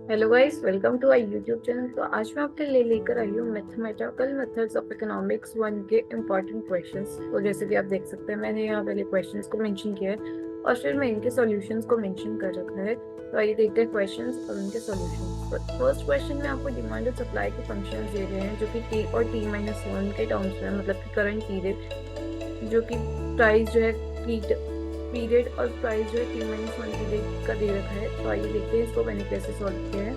Hello guys, welcome to our YouTube channel. तो आज मैं आपके लिए लेकर आई हूँ mathematical methods of economics one के इम्पॉर्टेंट क्वेश्चंस। तो जैसे कि आप देख सकते हैं, मैंने यहाँ पहले क्वेश्चंस को मेंशन किया है और फिर मैं इनके सॉल्यूशंस को मेंशन कर रखा है। तो आइए देखते हैं क्वेश्चंस और उनके सॉल्यूशंस। फर्स्ट क्वेश्चन में आपको डिमांड और सप्लाई के फंक्शंस दे रहे हैं, जो कि टी और टी माइनस वन के टर्म्स में, मतलब कि करंट पीरियड, जो कि प्राइस जो है पीरियड और प्राइस जो है टी माइनस वन पीरियड का दे रखा है। तो आइए देखते हैं इसको मैंने कैसे सॉल्व किया है।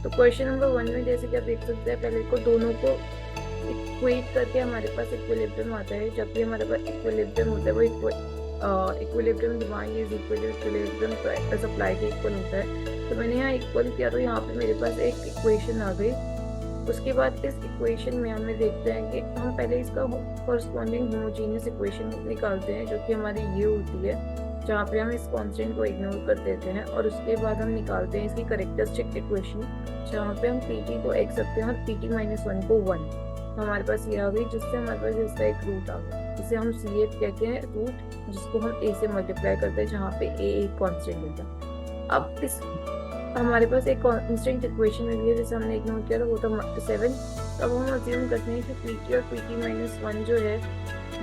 तो क्वेश्चन नंबर वन में जैसे कि आप देख सकते हैं, पहले को दोनों को इक्वेट करके हमारे पास इक्विलिब्रियम आता है। जब भी हमारे पास इक्विलिब्रियम होता है, वो equilibrium demand is equal to equilibrium supply के इक्वल होता है। तो मैंने यहाँ इक्वल किया, तो यहाँ पे मेरे पास एक इक्वेशन आ गई। उसके बाद इस इक्वेशन में हमें देखते हैं कि हम पहले इसका कॉरस्पॉन्डिंग होमोजेनियस इक्वेशन निकालते हैं, जो कि हमारी ये होती है, जहाँ पे हम इस कांस्टेंट को इग्नोर कर देते हैं। और उसके बाद हम निकालते हैं इसकी करेक्टरिस्टिक इक्वेशन, जहाँ पे हम pt को x रखते हैं और pt माइनस वन को 1। तो हमारे पास ये आ गई, जिससे हमारे पास इसका एक रूट आ गया, जिसे हम CF कहते हैं, रूट जिसको हम a से मल्टीप्लाई करते हैं, जहाँ पे a एक कॉन्स्टेंट होता है। अब इस हमारे पास एक कांस्टेंट इक्वेशन में भी है, जैसे हमने इग्नोर किया, वो था 7। तो अब हम अज्यूम करते हैं कि pt और pt माइनस वन जो है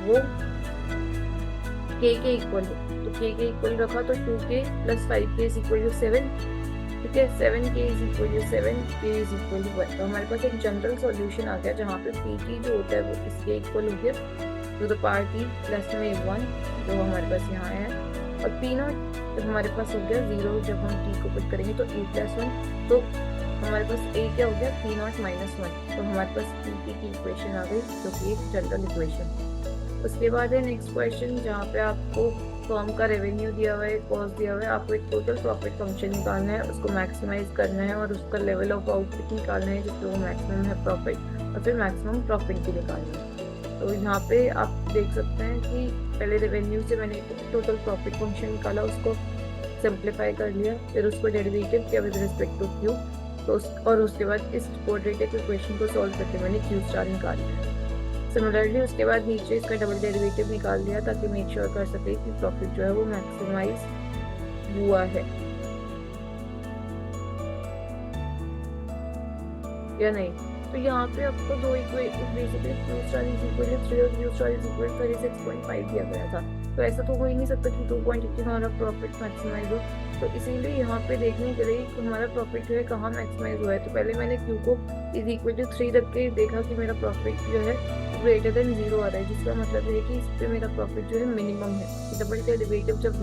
वो k के इक्वल है। तो k के इक्वल रखा तो 2k plus 5k is equal to 7। ठीक है, 7k is equal to 7, k is equal to 1। तो हमारे पास एक जनरल सॉल्यूशन आ गया, जहाँ पे pt जो होता है वो इसके इक्वल हो गया to the power t plus में 1, जो हमारे पास यहाँ है। और p नॉट जब हमारे पास हो गया 0, जब हम t को पुट करेंगे तो a प्लस 1, तो हमारे पास a क्या हो गया, p नॉट माइनस 1। तो हमारे पास pt की इक्वेशन आ गई, जो कि एक जनरल इक्वेशन। उसके बाद है नेक्स्ट क्वेश्चन, जहाँ पे आपको फर्म का रेवेन्यू दिया हुआ है, कॉस्ट दिया हुआ है, आपको एक टोटल प्रॉफिट फंक्शन निकालना है, उसको मैक्सिमाइज करना है और उसका लेवल ऑफ आउटपुट निकालना है, जिससे वो मैक्सिमम है प्रॉफिट, और फिर मैक्सिमम प्रॉफिट भी निकालना है। तो यहाँ पे आप देख सकते हैं कि पहले रेवेन्यू से मैंने टोटल प्रॉफिट फंक्शन निकाला, उसको सिंप्लीफाई कर लिया, फिर उसको डेरिवेटिव किया विद रिस्पेक्ट टू क्यू। तो और उसके बाद इस क्वाड्रेटिक इक्वेशन को सॉल्व करके मैंने क्यू स्टार निकाल लिया। सिमिलरली उसके बाद नीचे इसका डबल डेरिवेटिव निकाल लिया, ताकि मेक श्योर कर सके कि प्रॉफिट जो है वो मैक्सिमाइज हुआ है या नहीं। तो यहाँ पे आपको दो basically Q star is equal to 3 और Q star is equal to 36.5 दिया गया था। तो ऐसा तो हो ही नहीं सकता कि 2.80 हमारा प्रॉफिट मैक्सिमाइज हो। तो इसीलिए यहाँ पे देखने के लिए कि हमारा प्रॉफिट जो है कहाँ मैक्सिमाइज हुआ है, तो पहले मैंने क्यू को इज इक्वल टू 3 रख के देखा कि मेरा प्रॉफिट जो है ग्रेटर देन 0 आ रहा है, जिसका मतलब है कि इस पे मेरा प्रॉफिट जो है मिनिमम है। डबल डेरिवेटिव जब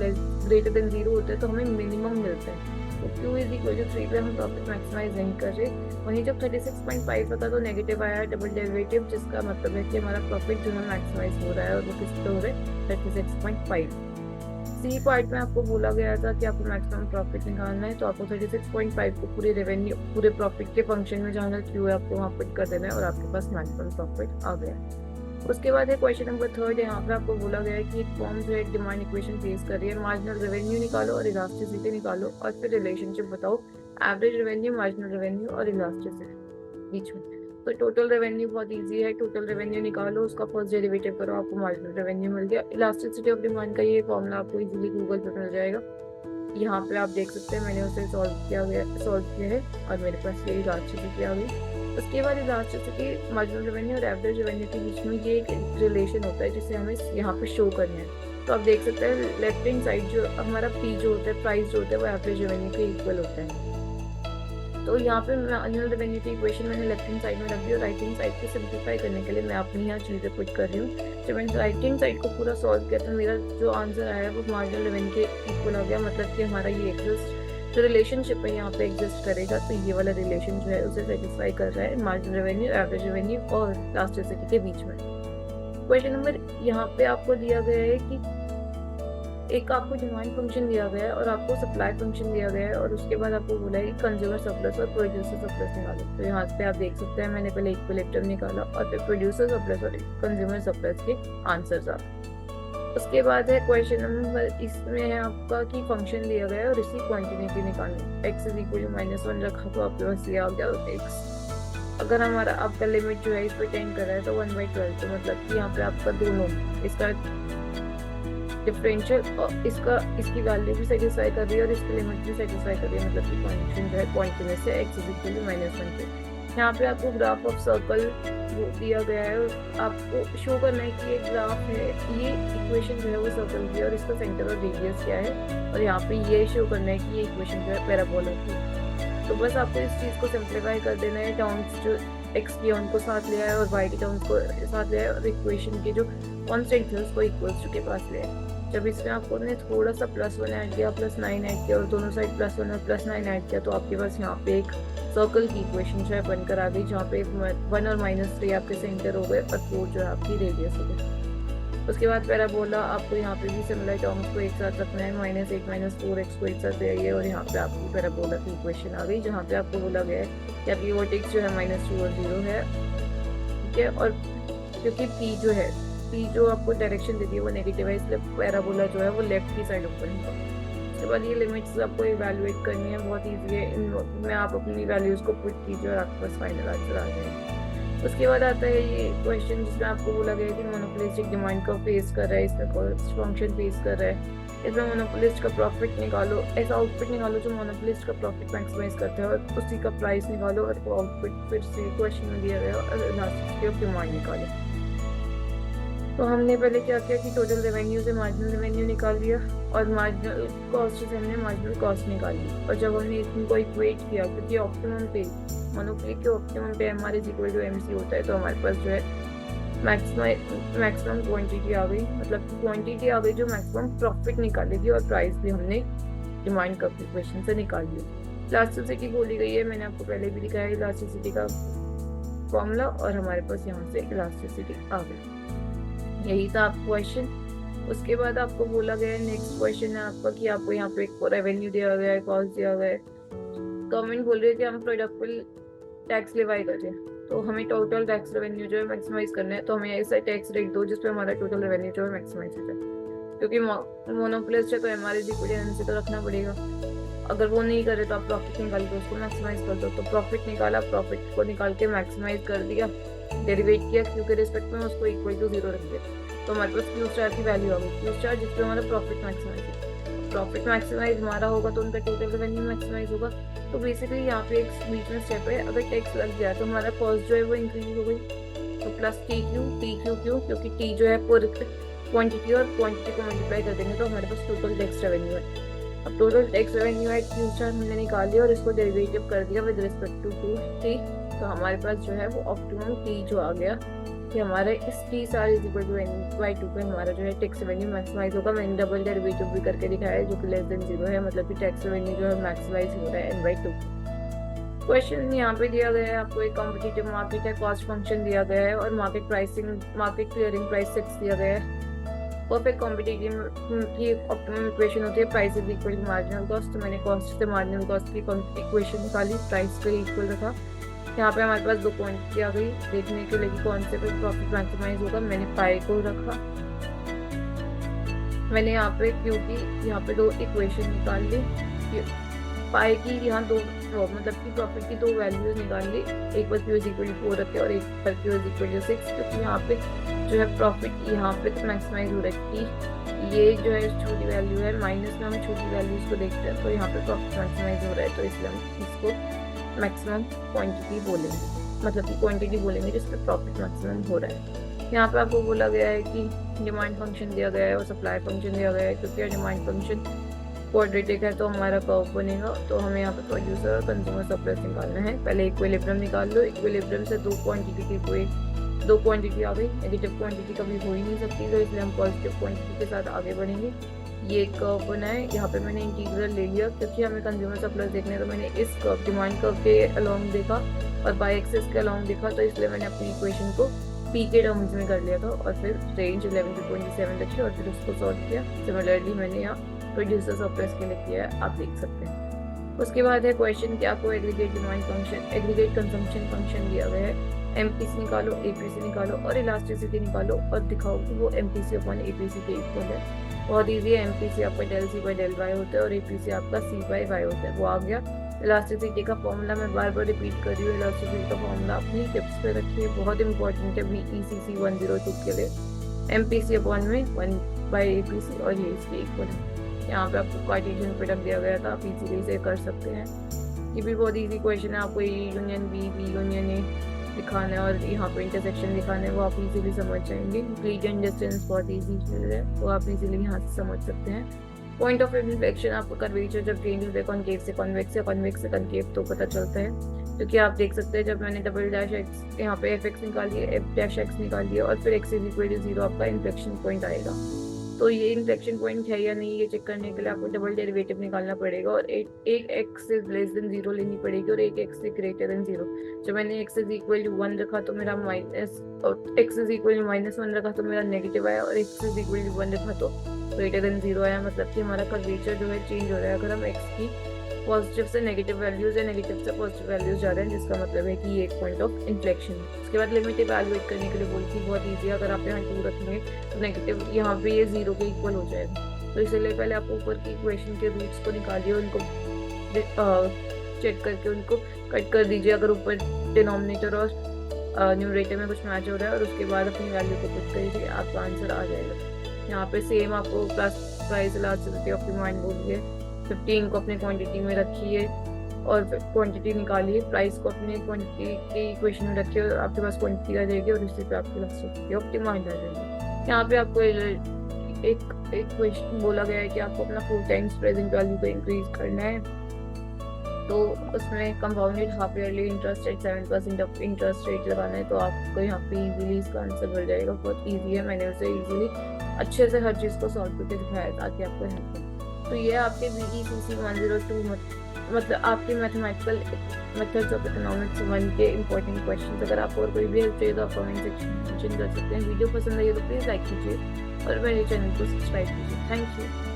ग्रेटर देन 0 होता है तो हमें मिनिमम मिलता है। तो क्यू इज इक्वल टू 3 पे हम प्रॉफिट मैक्सिमाइज नहीं कर रहे। वहीं जब 36.5 था तो नेगेटिव आया डबल डेरिवेटिव, जिसका मतलब है कि हमारा प्रॉफिट जो है मैक्सिमाइज हो रहा है, और वो किस पे हो रहा है, 36.5। सी पार्ट में आपको बोला गया था कि आपको मैक्सिमम प्रॉफिट निकालना है, तो आपको 36.5 को पूरे रेवेन्यू पूरे प्रॉफिट के फंक्शन में जहाँ क्यू है आपको वहाँ पुट कर देना है, और आपके पास मैक्सिमम प्रॉफिट आ गया। उसके बाद है क्वेश्चन नंबर 3। यहाँ पे आपको बोला गया है कि एक फॉर्म जो है डिमांड इक्वेशन फेस कर रही है, मार्जिनल रेवेन्यू निकालो और इलास्टिसिटी निकालो, और फिर रिलेशनशिप बताओ एवरेज रेवेन्यू, मार्जिनल रेवेन्यू और इलास्टिसिटी बीच में। तो टोटल रेवेन्यू बहुत इजी है, टोटल रेवेन्यू निकालो, उसका फर्स्ट डेरिवेटिव करो, आपको मार्जिनल रेवेन्यू मिल गया। इलास्टिसिटी ऑफ डिमांड का ये फॉर्मूला आपको इजीली गूगल पे मिल जाएगा। यहाँ पे आप देख सकते हैं मैंने उसे सॉल्व किया है, और मेरे पास ये इलास्टिसिटी आ गई। उसके बाद इलास्टिसिटी, मार्जिनल रेवेन्यू और एवरेज रेवेन्यू के बीच में ये एक रिलेशन होता है, जिसे हमें यहाँ पे शो करना है। तो आप देख सकते हैं लेफ्ट हैंड साइड जो हमारा पी जो होता है, प्राइस जो होता है, वो एवरेज रेवेन्यू के इक्वल होता है। तो यहाँ पे मार्जिनल रेवेन्यू की इक्वेशन मैंने लेफ्ट हैंड साइड में रख दी, और राइट हैंड साइड को सिंप्लीफाई करने के लिए मैं अपनी यहाँ चीज़ें पुट कर रही हूँ। जब मैंने राइट हैंड साइड को पूरा सॉल्व किया तो मेरा जो आंसर आया वो मार्जिनल रेवेन्यू के इक्वल आ गया, मतलब कि हमारा ये जो रिलेशनशिप है यहाँ पे एग्जिस्ट करेगा। तो ये वाला रिलेशन जो है उसे सेटिस्फाई कर रहा है मार्जिनल रेवेन्यू, एवरेज रेवेन्यू और इलास्टिसिटी के बीच में। क्वेश्चन नंबर यहाँ पे आपको दिया गया है कि एक आपको डिमांड फंक्शन दिया गया है और आपको सप्लाई फंक्शन दिया गया है, और उसके बाद आपको बोला है कि कंज्यूमर सरप्लस और प्रोड्यूसर सरप्लस निकालो। तो यहाँ पे आप देख सकते हैं मैंने पहले इक्विलिब्रियम निकाला और फिर प्रोड्यूसर सरप्लस और कंज्यूमर सरप्लस के आंसर्स आ। उसके बाद है क्वेश्चन नंबर, इसमें है आपका कि फंक्शन दिया गया है और इसकी क्वांटिटी निकालनी। x इज इक्वल टू -1 रखा तो आपके पास ये आ गया x। अगर हमारा आपका लिमिट जो है इस पे टेंड कर रहा है तो 1/12, तो मतलब कि यहाँ पे आपका दोनों इसका डिफरेंशियल और इसकी वैल्यू भी सेटिस्फाई कर रही है और इसकी लिमिट भी सेटिस्फाई कर रही है, मतलब कि कंडीशन जो है पॉइंट में से x इक्वल -1 पे। यहाँ पे आपको ग्राफ ऑफ सर्कल दिया गया है और आपको शो करना है कि ये ग्राफ है, ये इक्वेशन जो है वो सर्कल की है और इसका सेंटर और रेडियस क्या है, और यहाँ पे ये शो करना है कि ये इक्वेशन जो है पैराबोला की है। तो बस आपको इस चीज़ को सिंप्लीफाई कर देना है, टर्म्स जो x की उनको साथ लिया है और y के टर्म्स को साथ लिया है और इक्वेशन के जो कॉन्स्टेंट थे उसको इक्वल्स टू के पास लिया है। जब इसमें आपको ने थोड़ा सा +1 ऐड किया, +9 ऐड किया और दोनों साइड +1 और +9 ऐड किया, तो आपके पास यहाँ पे एक सर्कल की इक्वेशन जो है बनकर आ गई, जहाँ पे 1 और -3 आपके सेंटर हो गए और 4 जो है आपकी रेडियस हो गई। उसके बाद पैराबोला आपको यहाँ पे भी सिमिलर टर्म्स को एक साथ रखना है, -8 -4x को एक साथ ले आइए और यहाँ पे आपकी पैराबोला की इक्वेशन आ गई, जहाँ पे आपको बोला गया है कि आपकी वर्टेक्स जो है -2 और 0 है, ठीक है। और क्योंकि P जो आपको डायरेक्शन देती है वो नेगेटिव है, इसलिए पैराबोला जो है वो लेफ्ट की साइड ऊपर है। उसके बाद ये लिमिट्स आपको इवैल्यूएट करनी है, बहुत ईजी है, इनमें आप अपनी वैल्यूज़ को पुट कीजिए और आपके पास फाइनल आंसर आ जाएगा। उसके बाद आता है ये क्वेश्चन जिसमें आपको बोला गया है कि मोनोपोलिस्टिक डिमांड का फेस कर रहा है, इसमें कॉस्ट फंक्शन फेस कर रहा है, इसमें मोनोपोलिस्ट का प्रॉफिट निकालो, ऐसा आउटपुट निकालो जो मोनोपोलिस्ट का प्रॉफिट मैक्सिमाइज करता है और उसी का प्राइस निकालो और वो आउटपुट फिर से क्वेश्चन में दिया गया और इलास्टिसिटी ऑफ डिमांड निकालो। तो हमने पहले क्या किया कि टोटल रेवेन्यू से मार्जिनल रेवेन्यू निकाल लिया और मार्जिनल कॉस्ट से हमने मार्जिनल कॉस्ट निकाल ली, और जब हमने इनको इक्वेट किया, क्योंकि ऑप्टिमम पे मोनोपोली के ऑप्टिमम पे MR = MC होता है, तो हमारे पास जो है मैक्सिमम क्वांटिटी आ गई, मतलब क्वांटिटी आ गई जो मैक्सिमम प्रॉफिट निकालेगी और प्राइस भी हमने डिमांड कर्व इक्वेशन से निकाल लिया। इलास्टिसिटी बोली गई है, मैंने आपको पहले भी दिखाया इलास्टिसिटी का फॉर्मूला और हमारे पास यहाँ से इलास्टिसिटी आ गई। यही था आपका क्वेश्चन। उसके बाद आपको बोला गया है, नेक्स्ट क्वेश्चन है आपका कि आपको यहाँ पे एक रेवेन्यू दिया गया है, कॉस्ट दिया गया है, गवर्नमेंट बोल रही है कि हम प्रोडक्ट पर टैक्स लेवाई करें, तो हमें टोटल टैक्स रेवेन्यू जो है मैक्सिमाइज करना है, तो हमें ऐसा टैक्स रेट दो जिसपे हमारा टोटल रेवेन्यू जो है मैक्सिमाइज हो जाए। क्योंकि मोनोपोलिस्ट है तो MR = MC तो रखना पड़ेगा, अगर वो नहीं करे तो आप प्रॉफिट निकाल के उसको मैक्सिमाइज कर दो। तो प्रॉफिट निकाला, प्रॉफिट को निकाल के मैक्सिमाइज कर दिया, डेरिवेट किया, क्यू के रिस्पेक्ट में उसको इक्वल टू 0 रख दिया, तो हमारे पास Q* की वैल्यू आ गई, Q* जिसपे हमारा प्रॉफिट मैक्सिमाइज है। प्रॉफिट मैक्सिमाइज हमारा होगा तो उनका टोटल रेवेन्यू मैक्सिमाइज होगा। तो बेसिकली यहाँ पे एक बीच में स्टेप है, अगर टैक्स लग जाए तो हमारा कॉस्ट जो है वो इंक्रीज हो गई, तो +TQ क्यों, क्योंकि T जो है पर क्वांटिटी और क्वांटिटी को मल्टीप्लाई कर देंगे तो हमारे पास टोटल टैक्स रेवेन्यू है। अब टोटल टैक्स रेवेन्यू है Q* हमने निकाल लिया और इसको डेरिवेटिव कर दिया विद रिस्पेक्ट टू T, तो हमारे पास जो है वो ऑप्टिमम T जो आ गया कि हमारे इस T* = पे हमारा जो है टैक्स रेवेन्यू मैक्सिमाइज होगा। मैंने डबल डेरिवेटिव भी करके दिखाया है जो कि <0 है, मतलब कि टैक्स रेवेन्यू जो है मैक्सिमाइज हो रहा है N/2। क्वेश्चन यहाँ पे दिया गया है आपको, एक कॉम्पिटिटिव मार्केट है, कॉस्ट फंक्शन दिया गया है और मार्केट क्लियरिंग प्राइस फिक्स दिया गया है। परफेक्ट कॉम्पिटिटिव की ऑप्टिमम इक्वेशन होती है प्राइस = मार्जिनल कॉस्ट, तो मैंने कॉस्ट से मार्जिनल कॉस्ट की इक्वेशन निकाली, प्राइस पे इक्वल रखा। यहाँ पे हमारे पास 2 क्वांटिटी आ गई, देखने के लिए कौन से पे प्रॉफिट मैक्सिमाइज होगा, मैंने पाई को रखा। मैंने यहाँ पे Q की यहाँ पे 2 इक्वेशन निकाल ली, पाई की यहाँ 2 मतलब कि प्रॉफिट की 2 वैल्यूज निकाल ली, एक पर Q = 4 रखे और एक पर Q = 6, क्योंकि यहाँ पे जो है प्रॉफिट यहाँ पे तो मैक्सिमाइज हो रहा है, ये जो है छोटी वैल्यू है, माइनस में हम छोटी वैल्यूज को देखते हैं, तो यहाँ पे प्रॉफिट मैक्सिमाइज हो रहा है, तो इसलिए हम इसको मैक्सिमम क्वांटिटी बोलेंगे, मतलब कि क्वांटिटी बोलेंगे जिस पे प्रॉफिट मैक्सिमम हो रहा है। यहाँ पे आपको बोला गया है कि डिमांड फंक्शन दिया गया है और सप्लाई फंक्शन दिया गया है, क्योंकि डिमांड फंक्शन क्वाड्रेटिक है तो हमारा कर्व बनेगा, तो हमें यहाँ पे प्रोड्यूसर और कंज्यूमर सरप्लस निकालना है। पहले इक्विलिब्रियम निकाल लो, इक्विलिब्रियम से 2 क्वांटिटी आ गई, नेगेटिव क्वांटिटी कभी हो ही नहीं सकती, तो इसलिए हम पॉजिटिव क्वांटिटी के साथ आगे बढ़ेंगे। ये कर्व बना है, यहाँ पे मैंने इंटीग्रल ले लिया क्योंकि हमें कंज्यूमर सरप्लस देखने है, तो मैंने इस कर्व डिमांड कर्व के अलोंग देखा और बाई एक्सिस के अलोंग देखा, तो इसलिए मैंने अपनी इक्वेशन को P के टर्म्स में कर लिया था और फिर रेंज 11 से 27 रखी और फिर उसको सॉल्व किया। सिमिलरली मैंने यहाँ प्रोड्यूसर सरप्लस के लिए किया है, आप देख सकते हैं। उसके बाद है क्वेश्चन कि आपको aggregate demand function, aggregate consumption function दिया गया है, MPC निकालो, APC निकालो और इलास्टिसिटी निकालो और दिखाओ कि वो MPC/APC के इक्वल है। बहुत ईजी है, MPC आपका ∂C/∂y होता है और APC आपका C/y होता है, वो आ गया। इलास्टिसिटी का फॉर्मूला मैं बार बार रिपीट कर रही हूँ, इलास्टिसिटी का फॉर्मूला अपनी टिप्स पे रखिए, बहुत इंपॉर्टेंट है BECC 102 के लिए। MPC/1 बाई APC और ये इसके इक्वल है। यहाँ पे आपको कार्टेशियन प्रोडक्ट दिया गया था, आप इजीली से कर सकते हैं। ये भी बहुत इजी क्वेश्चन है, आपको यूनियन बी यूनियन ए दिखाना है और यहाँ पे इंटरसेक्शन दिखाना है, वो आप इजीली समझ जाएंगे। ग्रेडियंट डिस्टेंस बहुत इजी चीज़ है, वो आप इजीली यहाँ से समझ सकते हैं। पॉइंट ऑफ रिफ्लेक्शन आपको कर्वेचर जब चेंज होता है कॉन्केव से कॉन्वेक्स या कॉन्वेक्स से कॉन्केव तो पता चलता है, क्योंकि आप देख सकते हैं जब मैंने डबल डैश एक्स यहाँ पे एफ एक्स निकाल दिया, एफ डैश एक्स निकाल दिया और फिर एक्स इज इक्वल टू 0 आपका इन्फ्लेक्शन पॉइंट आएगा। तो ये इन्फ्लेक्शन पॉइंट है या नहीं ये चेक करने के लिए आपको डबल डेरिवेटिव निकालना पड़ेगा और एक एक्स इज लेस देन 0 लेनी पड़ेगी और एक एक्स से ग्रेटर देन 0। जब मैंने एक्स इज इक्वल टू 1 रखा तो मेरा माइनस, और एक्स इज इक्वल टू -1 रखा तो मेरा नेगेटिव आया, और एक्स इज इक्वल टू 1 रखा तो ग्रेटर देन 0 आया। मतलब कि हमारा कर्वेचर जो है चेंज हो रहा है अगर हम एक्स की पॉजिटिव से नेगेटिव वैल्यूज या नेगेटिव से पॉजिटिव वैल्यूज जा रहे हैं, जिसका मतलब है कि ये एक पॉइंट ऑफ इन्फ्लेक्शन है। उसके बाद लिमिट इवैल्यूएट करने के लिए बोलती है, बहुत ईजी है। अगर आप यहाँ 2 रखेंगे तो नेगेटिव यहाँ पे ये 0 के इक्वल हो जाएगा। तो इसलिए पहले आप ऊपर की इक्वेशन के रूट्स को निकालिए, उनको चेक करके उनको कट कर दीजिए अगर ऊपर डिनोमिनेटर और न्यूमरेटर में कुछ मैच हो रहा है, और उसके बाद अपनी वैल्यू को पुट करिए, आपका आंसर आ जाएगा। यहाँ पे सेम आपको प्राइस इलास्टिसिटी ऑफ डिमांड बोलिए, 15 को अपने क्वांटिटी में रखिए और क्वांटिटी निकालिए, प्राइस को अपने क्वांटिटी की इक्वेशन में रखिए और आपके पास क्वांटिटी आ जाएगी और इसी पे आपकी इलास्टिसिटी ऑफ डिमांड आ जाएगी। यहाँ पे आपको एक क्वेश्चन बोला गया है कि आपको अपना 4 टाइम्स प्रेजेंट वैल्यू को इंक्रीज करना है, तो उसमें compounded half yearly interest rate 7% of interest rate लगाना है। तो आपको यहाँ पे इजीली इसका आंसर मिल जाएगा, बहुत इजी है। मैंने उसे इजीली अच्छे से हर चीज़ को सॉल्व करके दिखाया ताकि आपको हेल्प हो। तो ये आपके BECC 102 मतलब आपके मैथमेटिकल मेथड्स ऑफ इकोनॉमिक्स 1 के इंपॉर्टेंट क्वेश्चन। अगर आपको और कोई भी हेल्प चाहिए तो आप कमेंट सेक्शन में मेंशन कर सकते हैं। वीडियो पसंद आई तो प्लीज़ लाइक कीजिए और मेरे चैनल को सब्सक्राइब कीजिए। Thank you.